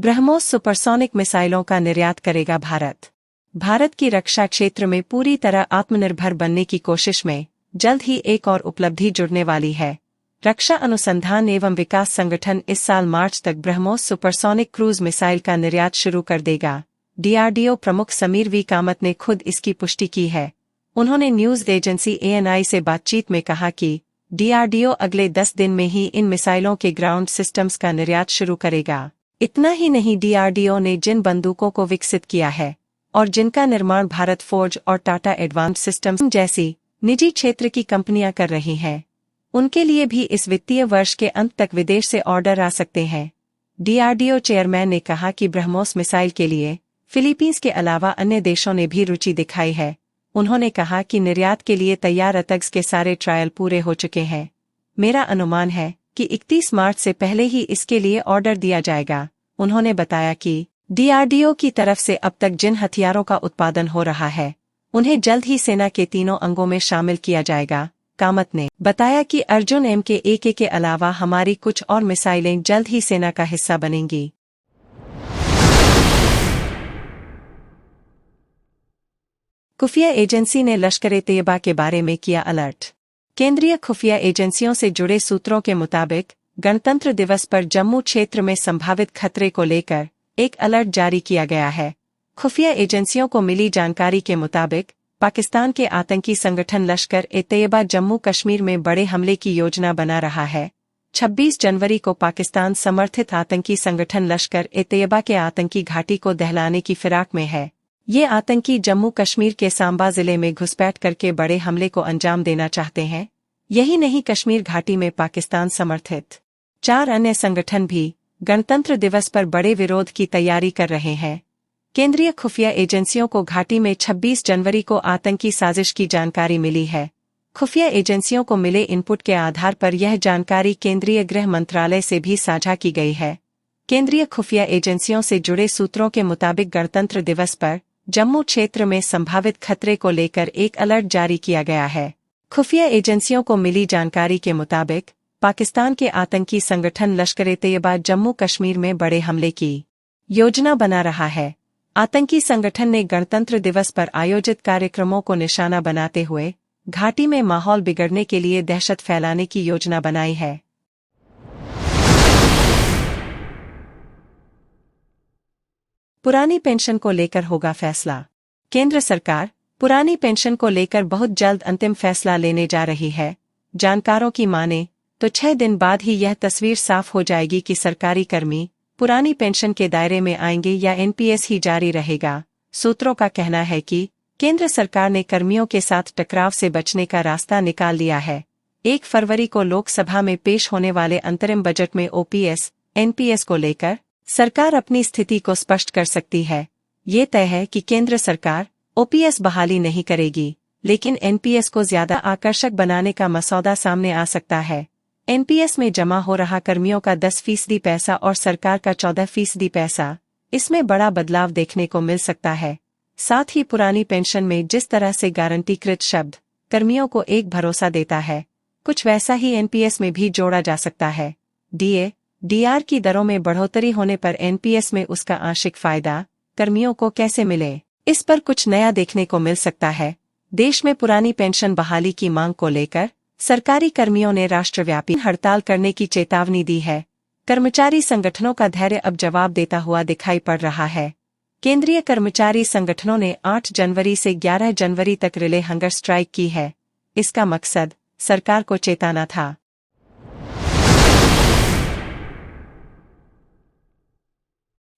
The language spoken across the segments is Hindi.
ब्रह्मोस सुपरसोनिक मिसाइलों का निर्यात करेगा भारत। भारत की रक्षा क्षेत्र में पूरी तरह आत्मनिर्भर बनने की कोशिश में जल्द ही एक और उपलब्धि जुड़ने वाली है। रक्षा अनुसंधान एवं विकास संगठन इस साल मार्च तक ब्रह्मोस सुपरसोनिक क्रूज मिसाइल का निर्यात शुरू कर देगा। डीआरडीओ प्रमुख समीर वी कामत ने खुद इसकी पुष्टि की है। उन्होंने न्यूज एजेंसी ANI से बातचीत में कहा कि डीआरडीओ अगले 10 दिन में ही इन मिसाइलों के ग्राउंड सिस्टम्स का निर्यात शुरू करेगा। इतना ही नहीं, डीआरडीओ ने जिन बंदूकों को विकसित किया है और जिनका निर्माण भारत फोर्ज और टाटा एडवांस्ड सिस्टम्स जैसी निजी क्षेत्र की कंपनियां कर रही हैं, उनके लिए भी इस वित्तीय वर्ष के अंत तक विदेश से ऑर्डर आ सकते हैं। डीआरडीओ चेयरमैन ने कहा कि ब्रह्मोस मिसाइल के लिए फिलीपींस के अलावा अन्य देशों ने भी रुचि दिखाई है। उन्होंने कहा कि निर्यात के लिए तैयार अतग्स के सारे ट्रायल पूरे हो चुके हैं। मेरा अनुमान है कि 31 मार्च से पहले ही इसके लिए ऑर्डर दिया जाएगा। उन्होंने बताया कि डीआरडीओ की तरफ से अब तक जिन हथियारों का उत्पादन हो रहा है, उन्हें जल्द ही सेना के तीनों अंगों में शामिल किया जाएगा। कामत ने बताया कि अर्जुन MK-1 के अलावा हमारी कुछ और मिसाइलें जल्द ही सेना का हिस्सा बनेंगी। खुफिया एजेंसी ने लश्कर-ए-तैयबा के बारे में किया अलर्ट। केंद्रीय खुफिया एजेंसियों से जुड़े सूत्रों के मुताबिक गणतंत्र दिवस पर जम्मू क्षेत्र में संभावित खतरे को लेकर एक अलर्ट जारी किया गया है। खुफिया एजेंसियों को मिली जानकारी के मुताबिक पाकिस्तान के आतंकी संगठन लश्कर-ए-तैयबा जम्मू कश्मीर में बड़े हमले की योजना बना रहा है। 26 जनवरी को पाकिस्तान समर्थित आतंकी संगठन लश्कर-ए-तैयबा के आतंकी घाटी को दहलाने की फिराक में है। ये आतंकी जम्मू कश्मीर के सांबा जिले में घुसपैठ करके बड़े हमले को अंजाम देना चाहते हैं। यही नहीं, कश्मीर घाटी में पाकिस्तान समर्थित 4 अन्य संगठन भी गणतंत्र दिवस पर बड़े विरोध की तैयारी कर रहे हैं। केंद्रीय खुफिया एजेंसियों को घाटी में 26 जनवरी को आतंकी साजिश की जानकारी मिली है। खुफिया एजेंसियों को मिले इनपुट के आधार पर यह जानकारी केंद्रीय गृह मंत्रालय से भी साझा की गई है। केंद्रीय खुफिया एजेंसियों से जुड़े सूत्रों के मुताबिक गणतंत्र दिवस पर जम्मू क्षेत्र में संभावित खतरे को लेकर एक अलर्ट जारी किया गया है। खुफिया एजेंसियों को मिली जानकारी के मुताबिक पाकिस्तान के आतंकी संगठन लश्कर-ए-तैयबा जम्मू कश्मीर में बड़े हमले की योजना बना रहा है। आतंकी संगठन ने गणतंत्र दिवस पर आयोजित कार्यक्रमों को निशाना बनाते हुए घाटी में माहौल बिगड़ने के लिए दहशत फैलाने की योजना बनाई है। पुरानी पेंशन को लेकर होगा फैसला। केंद्र सरकार पुरानी पेंशन को लेकर बहुत जल्द अंतिम फैसला लेने जा रही है। जानकारों की माने तो 6 दिन बाद ही यह तस्वीर साफ हो जाएगी कि सरकारी कर्मी पुरानी पेंशन के दायरे में आएंगे या NPS ही जारी रहेगा। सूत्रों का कहना है कि केंद्र सरकार ने कर्मियों के साथ टकराव से बचने का रास्ता निकाल लिया है। 1 फरवरी को लोकसभा में पेश होने वाले अंतरिम बजट में OPS, NPS को लेकर सरकार अपनी स्थिति को स्पष्ट कर सकती है। ये तय है कि केंद्र सरकार OPS बहाली नहीं करेगी, लेकिन NPS को ज्यादा आकर्षक बनाने का मसौदा सामने आ सकता है। NPS में जमा हो रहा कर्मियों का 10% पैसा और सरकार का 14% पैसा, इसमें बड़ा बदलाव देखने को मिल सकता है। साथ ही पुरानी पेंशन में जिस तरह से गारंटीकृत शब्द कर्मियों को एक भरोसा देता है, कुछ वैसा ही NPS में भी जोड़ा जा सकता है। DR की दरों में बढ़ोतरी होने पर NPS में उसका आंशिक फायदा कर्मियों को कैसे मिले, इस पर कुछ नया देखने को मिल सकता है। देश में पुरानी पेंशन बहाली की मांग को लेकर सरकारी कर्मियों ने राष्ट्रव्यापी हड़ताल करने की चेतावनी दी है। कर्मचारी संगठनों का धैर्य अब जवाब देता हुआ दिखाई पड़ रहा है। केंद्रीय कर्मचारी संगठनों ने 8 जनवरी से 11 जनवरी तक रिले हंगर स्ट्राइक की है। इसका मकसद सरकार को चेताना था।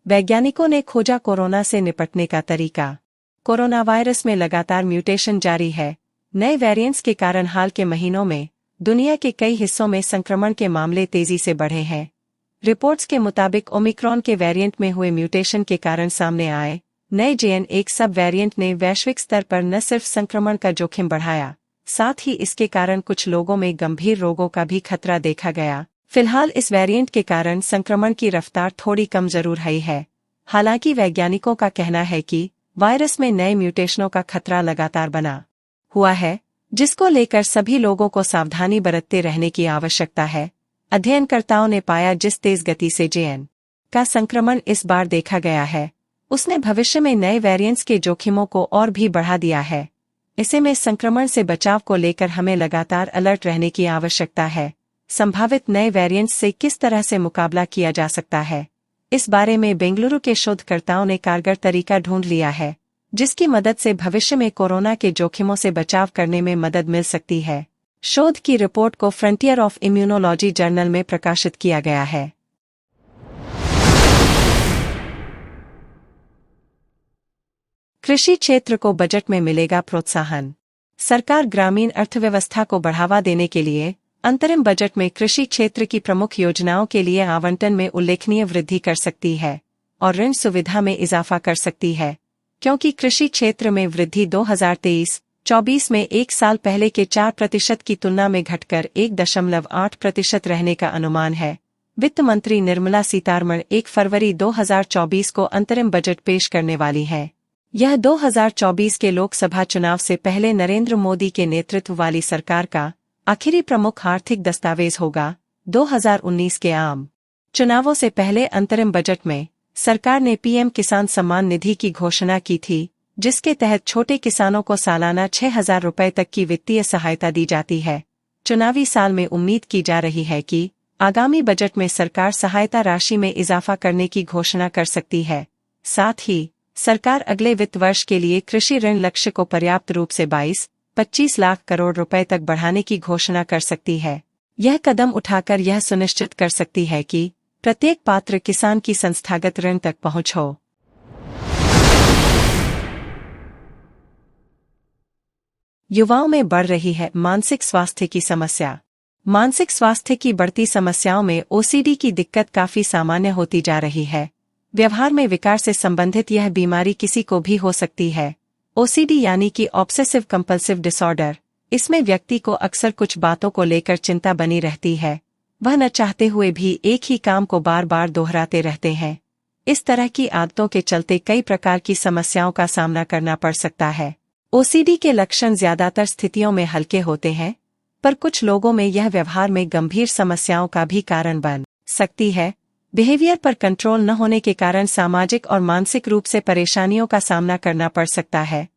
वैज्ञानिकों ने खोजा कोरोना से निपटने का तरीका। कोरोना वायरस में लगातार म्यूटेशन जारी है। नए वेरिएंट्स के कारण हाल के महीनों में दुनिया के कई हिस्सों में संक्रमण के मामले तेजी से बढ़े हैं। रिपोर्ट्स के मुताबिक ओमिक्रॉन के वेरिएंट में हुए म्यूटेशन के कारण सामने आए नए JN1 सब वेरिएंट ने वैश्विक स्तर पर न सिर्फ संक्रमण का जोखिम बढ़ाया, साथ ही इसके कारण कुछ लोगों में गंभीर रोगों का भी खतरा देखा गया। फिलहाल इस वेरिएंट के कारण संक्रमण की रफ्तार थोड़ी कम जरूर हुई है। हालांकि वैज्ञानिकों का कहना है कि वायरस में नए म्यूटेशनों का खतरा लगातार बना हुआ है, जिसको लेकर सभी लोगों को सावधानी बरतते रहने की आवश्यकता है। अध्ययनकर्ताओं ने पाया जिस तेज गति से JN का संक्रमण इस बार देखा गया है, उसने भविष्य में नए वेरिएंट्स के जोखिमों को और भी बढ़ा दिया है। ऐसे में संक्रमण से बचाव को लेकर हमें लगातार अलर्ट रहने की आवश्यकता है। संभावित नए वेरिएंट्स से किस तरह से मुकाबला किया जा सकता है, इस बारे में बेंगलुरु के शोधकर्ताओं ने कारगर तरीका ढूंढ लिया है, जिसकी मदद से भविष्य में कोरोना के जोखिमों से बचाव करने में मदद मिल सकती है। शोध की रिपोर्ट को फ्रंटियर ऑफ इम्यूनोलॉजी जर्नल में प्रकाशित किया गया है। कृषि क्षेत्र को बजट में मिलेगा प्रोत्साहन। सरकार ग्रामीण अर्थव्यवस्था को बढ़ावा देने के लिए अंतरिम बजट में कृषि क्षेत्र की प्रमुख योजनाओं के लिए आवंटन में उल्लेखनीय वृद्धि कर सकती है और ऋण सुविधा में इजाफा कर सकती है, क्योंकि कृषि क्षेत्र में वृद्धि 2023-24 में एक साल पहले के 4% की तुलना में घटकर 1.8% रहने का अनुमान है। वित्त मंत्री निर्मला सीतारमण 1 फरवरी 2024 को अंतरिम बजट पेश करने वाली हैं। यह 2024 के लोकसभा चुनाव से पहले नरेंद्र मोदी के नेतृत्व वाली सरकार का आखिरी प्रमुख आर्थिक दस्तावेज होगा। 2019 के आम चुनावों से पहले अंतरिम बजट में सरकार ने पीएम किसान सम्मान निधि की घोषणा की थी, जिसके तहत छोटे किसानों को सालाना 6,000 रुपये तक की वित्तीय सहायता दी जाती है। चुनावी साल में उम्मीद की जा रही है कि आगामी बजट में सरकार सहायता राशि में इजाफा करने की घोषणा कर सकती है। साथ ही सरकार अगले वित्त वर्ष के लिए कृषि ऋण लक्ष्य को पर्याप्त रूप से 22-25 लाख करोड़ रुपए तक बढ़ाने की घोषणा कर सकती है। यह कदम उठाकर यह सुनिश्चित कर सकती है कि प्रत्येक पात्र किसान की संस्थागत ऋण तक पहुंच हो। युवाओं में बढ़ रही है मानसिक स्वास्थ्य की समस्या। मानसिक स्वास्थ्य की बढ़ती समस्याओं में ओसीडी की दिक्कत काफी सामान्य होती जा रही है। व्यवहार में विकार से संबंधित यह बीमारी किसी को भी हो सकती है। ओसीडी यानी कि ऑब्सेसिव कंपल्सिव डिसऑर्डर, इसमें व्यक्ति को अक्सर कुछ बातों को लेकर चिंता बनी रहती है। वह न चाहते हुए भी एक ही काम को बार बार दोहराते रहते हैं। इस तरह की आदतों के चलते कई प्रकार की समस्याओं का सामना करना पड़ सकता है। ओसीडी के लक्षण ज्यादातर स्थितियों में हल्के होते हैं, पर कुछ लोगों में यह व्यवहार में गंभीर समस्याओं का भी कारण बन सकती है। बिहेवियर पर कंट्रोल न होने के कारण सामाजिक और मानसिक रूप से परेशानियों का सामना करना पड़ सकता है।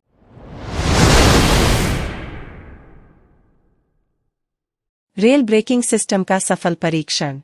रेल ब्रेकिंग सिस्टम का सफल परीक्षण।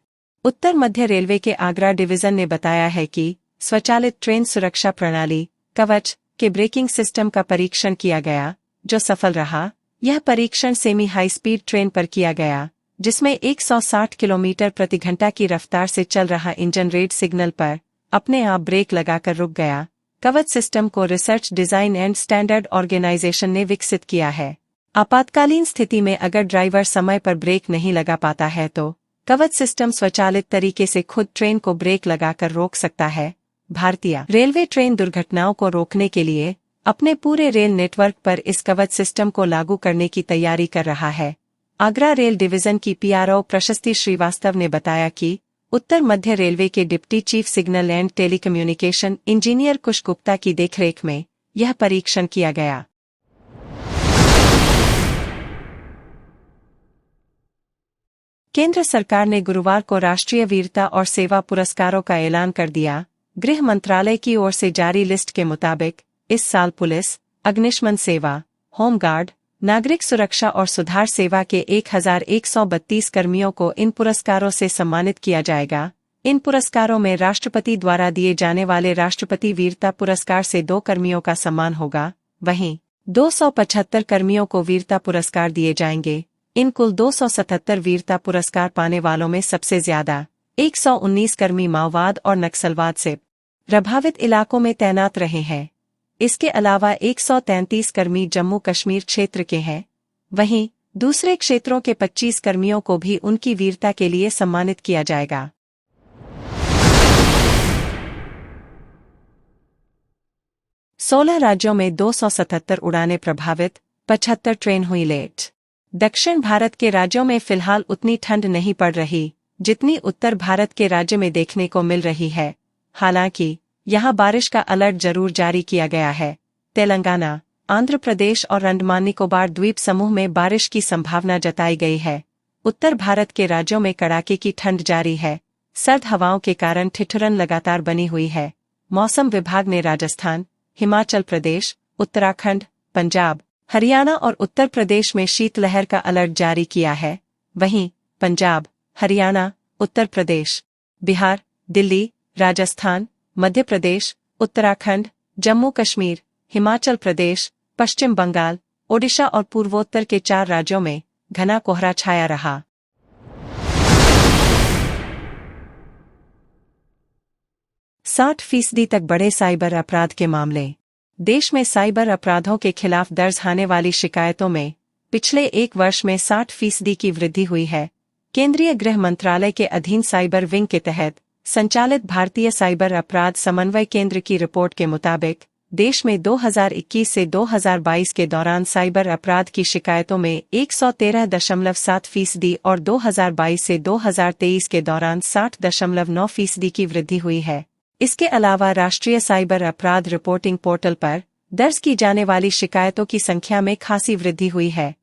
उत्तर मध्य रेलवे के आगरा डिवीजन ने बताया है कि स्वचालित ट्रेन सुरक्षा प्रणाली कवच के ब्रेकिंग सिस्टम का परीक्षण किया गया, जो सफल रहा। यह परीक्षण सेमी हाई स्पीड ट्रेन पर किया गया, जिसमें 160 किलोमीटर प्रति घंटा की रफ्तार से चल रहा इंजन रेड सिग्नल पर अपने आप ब्रेक लगाकर रुक गया। कवच सिस्टम को research design and standard organisation ने विकसित किया है। आपातकालीन स्थिति में अगर ड्राइवर समय पर ब्रेक नहीं लगा पाता है तो कवच सिस्टम स्वचालित तरीके से खुद ट्रेन को ब्रेक लगाकर रोक सकता है। भारतीय रेलवे ट्रेन दुर्घटनाओं को रोकने के लिए अपने पूरे रेल नेटवर्क पर इस कवच सिस्टम को लागू करने की तैयारी कर रहा है। आगरा रेल डिवीजन की पीआरओ प्रशस्ति श्रीवास्तव ने बताया कि उत्तर मध्य रेलवे के deputy chief signal and telecommunication engineer Kush Gupta की देखरेख में यह परीक्षण किया गया। केंद्र सरकार ने गुरुवार को राष्ट्रीय वीरता और सेवा पुरस्कारों का ऐलान कर दिया। गृह मंत्रालय की ओर से जारी लिस्ट के मुताबिक इस साल पुलिस, अग्निशमन सेवा, होमगार्ड, नागरिक सुरक्षा और सुधार सेवा के 1132 कर्मियों को इन पुरस्कारों से सम्मानित किया जाएगा। इन पुरस्कारों में राष्ट्रपति द्वारा दिए जाने वाले राष्ट्रपति वीरता पुरस्कार से 2 कर्मियों का सम्मान होगा। वहीं 275 कर्मियों को वीरता पुरस्कार दिए जाएंगे। इन कुल 277 वीरता पुरस्कार पाने वालों में सबसे ज्यादा 119 कर्मी माओवाद और नक्सलवाद से प्रभावित इलाकों में तैनात रहे हैं। इसके अलावा 133 कर्मी जम्मू कश्मीर क्षेत्र के हैं। वहीं दूसरे क्षेत्रों के 25 कर्मियों को भी उनकी वीरता के लिए सम्मानित किया जाएगा। सोलह राज्यों में 277 उड़ानें प्रभावित, 75 ट्रेन हुई लेट। दक्षिण भारत के राज्यों में फिलहाल उतनी ठंड नहीं पड़ रही जितनी उत्तर भारत के राज्य में देखने को मिल रही है। हालांकि यहां बारिश का अलर्ट जरूर जारी किया गया है। तेलंगाना, आंध्र प्रदेश और अंडमान निकोबार द्वीप समूह में बारिश की संभावना जताई गई है। उत्तर भारत के राज्यों में कड़ाके की ठंड जारी है। सर्द हवाओं के कारण ठिठुरन लगातार बनी हुई है। मौसम विभाग ने राजस्थान, हिमाचल प्रदेश, उत्तराखंड, पंजाब, हरियाणा और उत्तर प्रदेश में शीतलहर का अलर्ट जारी किया है। वहीं पंजाब, हरियाणा, उत्तर प्रदेश, बिहार, दिल्ली, राजस्थान, मध्य प्रदेश, उत्तराखंड, जम्मू कश्मीर, हिमाचल प्रदेश, पश्चिम बंगाल, ओडिशा और पूर्वोत्तर के 4 राज्यों में घना कोहरा छाया रहा। 60% तक बढ़े साइबर अपराध के मामले। देश में साइबर अपराधों के खिलाफ दर्ज होने वाली शिकायतों में पिछले 1 वर्ष में 60% की वृद्धि हुई है। केंद्रीय गृह मंत्रालय के अधीन साइबर विंग के तहत संचालित भारतीय साइबर अपराध समन्वय केंद्र की रिपोर्ट के मुताबिक देश में 2021 से 2022 के दौरान साइबर अपराध की शिकायतों में 113.7% और 2022 से 2023 के दौरान 60.9% की वृद्धि हुई है। इसके अलावा राष्ट्रीय साइबर अपराध रिपोर्टिंग पोर्टल पर दर्ज की जाने वाली शिकायतों की संख्या में खासी वृद्धि हुई है।